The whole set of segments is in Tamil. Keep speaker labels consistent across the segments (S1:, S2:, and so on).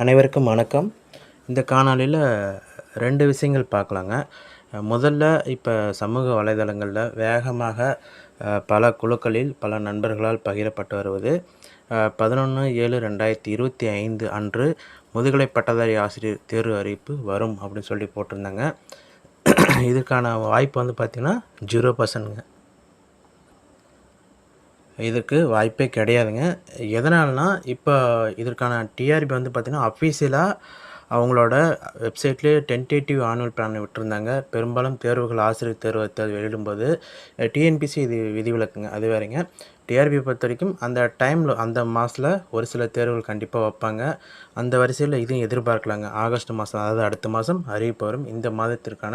S1: அனைவருக்கும் வணக்கம். இந்த காணொளியில 2 விஷயங்கள் பார்க்கலாங்க. முதல்ல இப்ப சமூக வலைதளங்கள்ல வேகமாக பல குழுக்களில் பல நண்பர்களால் பகிரப்பட்டு வருவது 11/7/2025 அன்று முதுகலை பட்டதாரி ஆசிரியர் தேர்வு அறிவிப்பு வரும் அப்படின்னு சொல்லி போட்டிருந்தாங்க. இதுக்கான வாய்ப்பு வந்து பார்த்தீங்கன்னா 0%ங்க. இதுக்கு வாய்ப்பே கிடையாதுங்க. எதனாலனா, இப்போ இதற்கான டிஆர்பி வந்து பார்த்தீங்கன்னா, அஃபீஷியலாக அவங்களோட வெப்சைட்லேயே டென்டேட்டிவ் ஆனுவல் பிளான் விட்டுருந்தாங்க. பெரும்பாலும் தேர்வுகள் ஆசிரியர் தேர்வு வெளியிடும்போது டிஎன்பிசி இது விதிவிலக்குங்க. அது வேறங்க. டிஆர்பி பொறுத்தவரைக்கும் அந்த டைமில் அந்த மாதத்தில் ஒரு சில தேர்வுகள் கண்டிப்பாக வைப்பாங்க. அந்த வரிசையில் இதையும் எதிர்பார்க்கலாங்க. ஆகஸ்ட் மாதம், அதாவது அடுத்த மாதம் அறிவிப்பு வரும். இந்த மாதத்திற்கான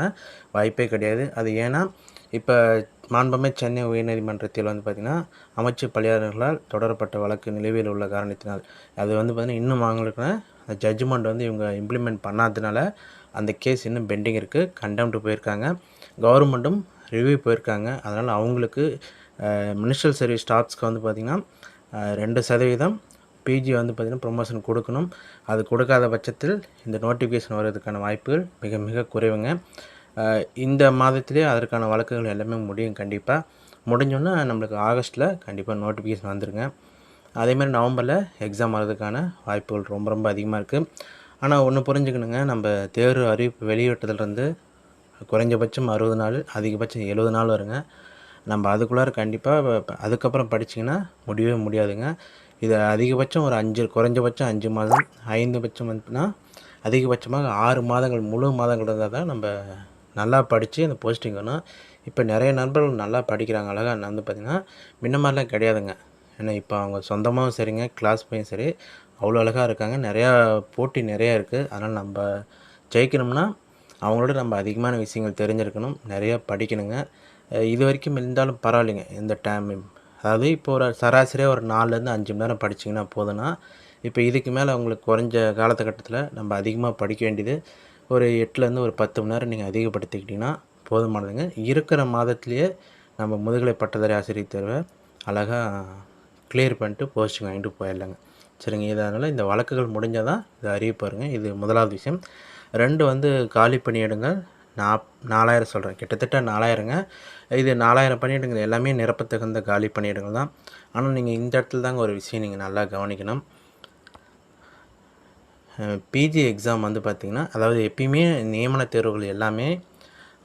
S1: வாய்ப்பே கிடையாது. அது ஏன்னா, இப்போ மாண்புமிகு சென்னை உயர்நீதிமன்றத்தில் வந்து பார்த்திங்கன்னா, அமைச்சு பணியாளர்களால் தொடரப்பட்ட வழக்கு நிலுவையில் உள்ள காரணத்தினால் அது வந்து பார்த்திங்கன்னா இன்னும் அவங்களுக்கான ஜட்ஜ்மெண்ட் வந்து இவங்க இம்ப்ளிமெண்ட் பண்ணாததுனால அந்த கேஸ் இன்னும் பெண்டிங் இருக்குது. கண்டெம்ட் போயிருக்காங்க. கவர்மெண்ட்டும் ரிவ்யூ போயிருக்காங்க. அதனால் அவங்களுக்கு மினிஸ்ட்ரியல் சர்வீஸ் ஸ்டாஃப்ஸ்க்கு வந்து பார்த்திங்கன்னா 2% பிஜி வந்து பார்த்திங்கன்னா ப்ரொமோஷன் கொடுக்கணும். அது கொடுக்காத பட்சத்தில் இந்த நோட்டிஃபிகேஷன் வர்றதுக்கான வாய்ப்புகள் மிக மிக குறைவுங்க. இந்த மாதத்திலே அதற்கான வழக்குகள் எல்லாமே முடியும். கண்டிப்பாக முடிஞ்சோன்னா நம்மளுக்கு ஆகஸ்ட்டில் கண்டிப்பாக நோட்டிஃபிகேஷன் வந்துருங்க. அதேமாதிரி நவம்பரில் எக்ஸாம் வர்றதுக்கான வாய்ப்புகள் ரொம்ப ரொம்ப அதிகமாக இருக்குது. ஆனால் ஒன்று புரிஞ்சுக்கணுங்க, நம்ம தேர்வு அறிவிப்பு வெளியிட்டதுலேருந்து குறைஞ்சபட்சம் 60 நாள், அதிகபட்சம் 70 நாள் வருங்க. நம்ம அதுக்குள்ளார கண்டிப்பாக அதுக்கப்புறம் படிச்சிங்கன்னா முடியவே முடியாதுங்க. இது அதிகபட்சம் ஒரு 5, குறைஞ்சபட்சம் 5 மாதம், 5 பட்சம் வந்துன்னா அதிகபட்சமாக 6 மாதங்கள், முழு மாதங்கள் இருந்தால் தான் நம்ம நல்லா படித்து அந்த போஸ்டிங் வேணும். இப்போ நிறைய நண்பர்கள் நல்லா படிக்கிறாங்க. அழகாக வந்து பார்த்திங்கன்னா முன்ன மாதிரிலாம் கிடையாதுங்க. ஏன்னா இப்போ அவங்க சொந்தமாகவும் சரிங்க, கிளாஸ் பையும் சரி அவ்வளோ அழகாக இருக்காங்க. நிறையா போட்டி நிறையா இருக்குது. அதனால் நம்ம ஜெயிக்கணும்னா அவங்களோட நம்ம அதிகமான விஷயங்கள் தெரிஞ்சிருக்கணும், நிறையா படிக்கணுங்க. இது வரைக்கும் இருந்தாலும் பரவாயில்லைங்க. இந்த டைம் அதாவது இப்போ ஒரு சராசரியாக ஒரு 4லேருந்து 5 மணி நேரம் படிச்சிங்கன்னா போதும்னா, இப்போ இதுக்கு மேலே அவங்களுக்கு குறைஞ்ச காலகட்டத்தில் நம்ம அதிகமாக படிக்க வேண்டியது ஒரு 8லேருந்து ஒரு 10 மணி நேரம் நீங்கள் அதிகப்படுத்திக்கிட்டிங்கன்னா போதுமானதுங்க. இருக்கிற மாதத்துலேயே நம்ம முதுகலை பட்டதாரி ஆசிரியர் தேர்வை அழகாக கிளியர் பண்ணிட்டு போஸ்டிங் வாங்கிட்டு போயிடலாங்க. சரிங்க. இதனால் இந்த வழக்குகள் முடிஞ்சால் தான் இது அறிவிப்பு வருங்க. இது முதலாவது விஷயம். 2 வந்து காலி பணியிடங்கள் 4000 சொல்கிறேன். கிட்டத்தட்ட 4000ங்க. இது 4000 பணியிடங்கள் எல்லாமே நிரப்பத்தகுந்த காலி பணியிடங்கள் தான். ஆனால் நீங்கள் இந்த இடத்துல தாங்க ஒரு விஷயம் நீங்கள் நல்லா கவனிக்கணும். பிஜி எக்ஸாம் வந்து பார்த்திங்கன்னா, அதாவது எப்பயுமே நியமன தேர்வுகள் எல்லாமே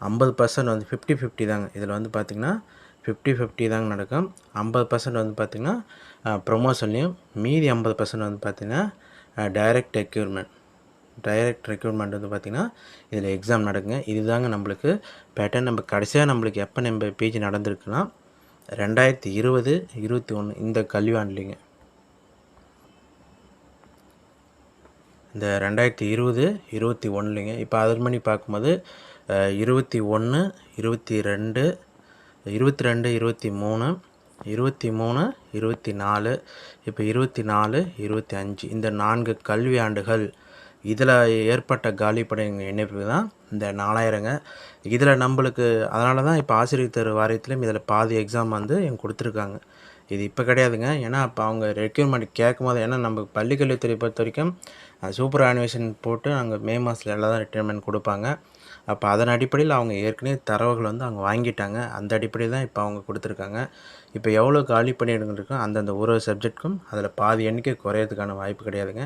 S1: 50% வந்து 50-50 தாங்க. இதில் வந்து பார்த்திங்கன்னா 50-50 தாங்க நடக்கும். 50% வந்து பார்த்திங்கன்னா ப்ரொமோஷன்லேயும், மீதி 50% வந்து பார்த்திங்கன்னா டைரக்ட் ரெக்ரூட்மெண்ட் வந்து பார்த்திங்கன்னா இதில் எக்ஸாம் நடக்குங்க. இதுதாங்க நம்மளுக்கு பேட்டர்ன். நம்ம கடைசியாக நம்மளுக்கு எப்போ நம்ம பிஜி நடந்திருக்குன்னா 2020-21 இந்த கல்வியாண்டுலிங்க. இந்த 2020-21லிங்க. இப்போ அதன் பண்ணி பார்க்கும்போது 21, 22, 22, 23, 23, 24, இப்போ 24, 25 இந்த 4 கல்வி ஆண்டுகள் இதில் ஏற்பட்ட காலி பணியிடங்கள் எண்ணிக்கை தான் இந்த 4000ங்க. இதில் நம்மளுக்கு அதனால தான் இப்போ ஆசிரியர் தேர்வு வாரியத்திலையும் இதில் பாதி எக்ஸாம் வந்து எங்களுக்கு கொடுத்துருக்காங்க. இது இப்போ கிடையாதுங்க. ஏன்னா அப்போ அவங்க ரெக்யூர்மெண்ட் கேட்கும்போது, ஏன்னா நம்ம பள்ளிக்கல்வித்துறை பொறுத்த வரைக்கும் சூப்பர் ஆனுவேஷன் போட்டு அங்கே மே மாதத்தில் எல்லாம் தான் ரிட்டைர்மெண்ட் கொடுப்பாங்க. அப்போ அதன் அடிப்படையில் அவங்க ஏற்கனவே தரவுகள் வந்து அவங்க வாங்கிட்டாங்க. அந்த அடிப்படையில் தான் இப்போ அவங்க கொடுத்துருக்காங்க. இப்போ எவ்வளோ காலி பணியிடங்கள் இருக்கோ அந்தந்த ஒரு சப்ஜெக்ட்டுக்கும் அதில் பாதி எண்ணிக்கை குறையிறதுக்கான வாய்ப்பு கிடையாதுங்க.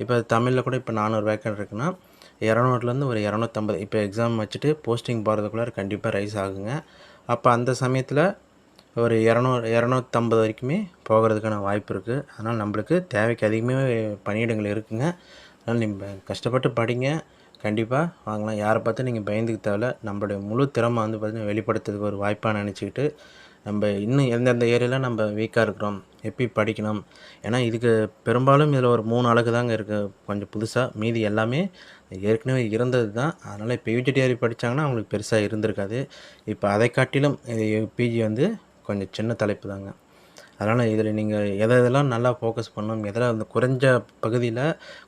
S1: இப்போ தமிழில் கூட இப்போ 400 வேக்கன்ட் இருக்குன்னா 200லேருந்து ஒரு 250 இப்போ எக்ஸாம் வச்சுட்டு போஸ்டிங் போகிறதுக்குள்ளார கண்டிப்பாக ரைஸ் ஆகுங்க. அப்போ அந்த சமயத்தில் ஒரு 250 வரைக்குமே போகிறதுக்கான வாய்ப்பு இருக்குது. அதனால் நம்மளுக்கு தேவைக்கு அதிகமாக பணியிடங்கள் இருக்குதுங்க. அதனால் நீங்கள் கஷ்டப்பட்டு படிங்க, கண்டிப்பாக வாங்கலாம். யாரை பார்த்து நீங்கள் பயந்துக்க தேவையில்ல. நம்மளுடைய முழு திறமை வந்து பார்த்திங்கன்னா வெளிப்படுத்துறதுக்கு ஒரு வாய்ப்பாக நினச்சிக்கிட்டு நம்ம இன்னும் எந்தெந்த ஏரியாவில் நம்ம வீக்காக இருக்கிறோம், எப்படி படிக்கணும். ஏன்னா இதுக்கு பெரும்பாலும் இதில் ஒரு 3 அலகு தாங்க இருக்குது கொஞ்சம் புதுசாக. மீதி எல்லாமே ஏற்கனவே இருந்தது தான். அதனால் இப்போ யூஜிடிஆர் படித்தாங்கன்னா அவங்களுக்கு பெருசாக இருந்திருக்காது. இப்போ அதை காட்டிலும் பிஜி வந்து கொஞ்சம் சின்ன தலைப்பு தாங்க. அதனால் இதில் நீங்கள் எதெல்லாம் நல்லா ஃபோக்கஸ் பண்ணணும், எதில் அந்த குறைஞ்ச பகுதியில்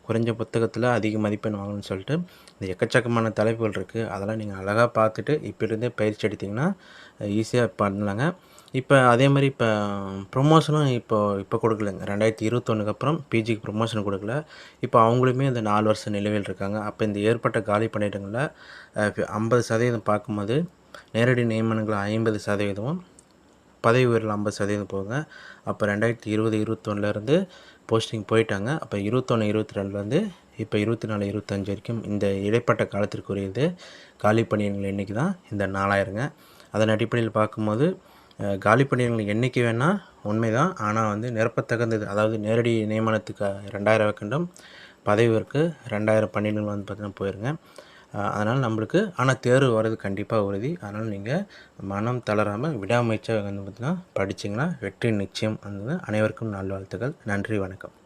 S1: குறைஞ்ச புத்தகத்தில் அதிக மதிப்பெண் வாங்கணும்னு சொல்லிட்டு இந்த எக்கச்சக்கமான தலைப்புகள் இருக்குது. அதெல்லாம் நீங்கள் அழகாக பார்த்துட்டு இப்போ இருந்தே பயிற்சி எடுத்திங்கன்னா ஈஸியாக பண்ணலாங்க. இப்ப அதே மாரி இப்ப ப்ரொமோஷனும் இப்போ குடுக்கலங்க. 2021க்கு அப்புறம் பிஜிக்கு ப்ரொமோஷன் குடுக்கல. இப்ப அவங்களுமே அந்த 4 வருஷ நிலுவையில் இருக்காங்க. அப்ப இந்த ஏற்பட்ட காலி பணியிடங்கள்ல 50% பார்க்கும்போது, நேரடி நியமனங்கள் 50%, பதவி உயர்வுல 50% போகுங்க. அப்ப 2020, 21லேருந்து போஸ்டிங் போயிட்டாங்க. அப்ப 21, 22லேருந்து இப்ப 24, 25 வரைக்கும் இந்த இடைப்பட்ட காலத்திற்குரியது காலி பணியிடங்கள் எண்ணிக்கை தான் இந்த 4000ங்க. அதன் அடிப்படையில் பார்க்கும்போது காலி பணியிடங்கள் எண்ணிக்கை வேணா உண்மைதான். ஆனா வந்து நிரப்பத்தகுந்தது. அதாவது நேரடி நியமனத்துக்கு 2000 வேக்கண்டும், பதவி உயர்வுக்கு 2000 பணியிடங்கள் வந்து பார்த்தீங்கன்னா போயிருங்க. அதனால் நம்மளுக்கு ஆனா தேர்வு வர்றது கண்டிப்பா உறுதி. அதனால் நீங்க மனம் தளராம விடாமுயற்சியா வந்து பார்த்தீங்கன்னா படிச்சீங்கன்னா வெற்றி நிச்சயம். அனைவருக்கும் நல்வாழ்த்துக்கள். நன்றி, வணக்கம்.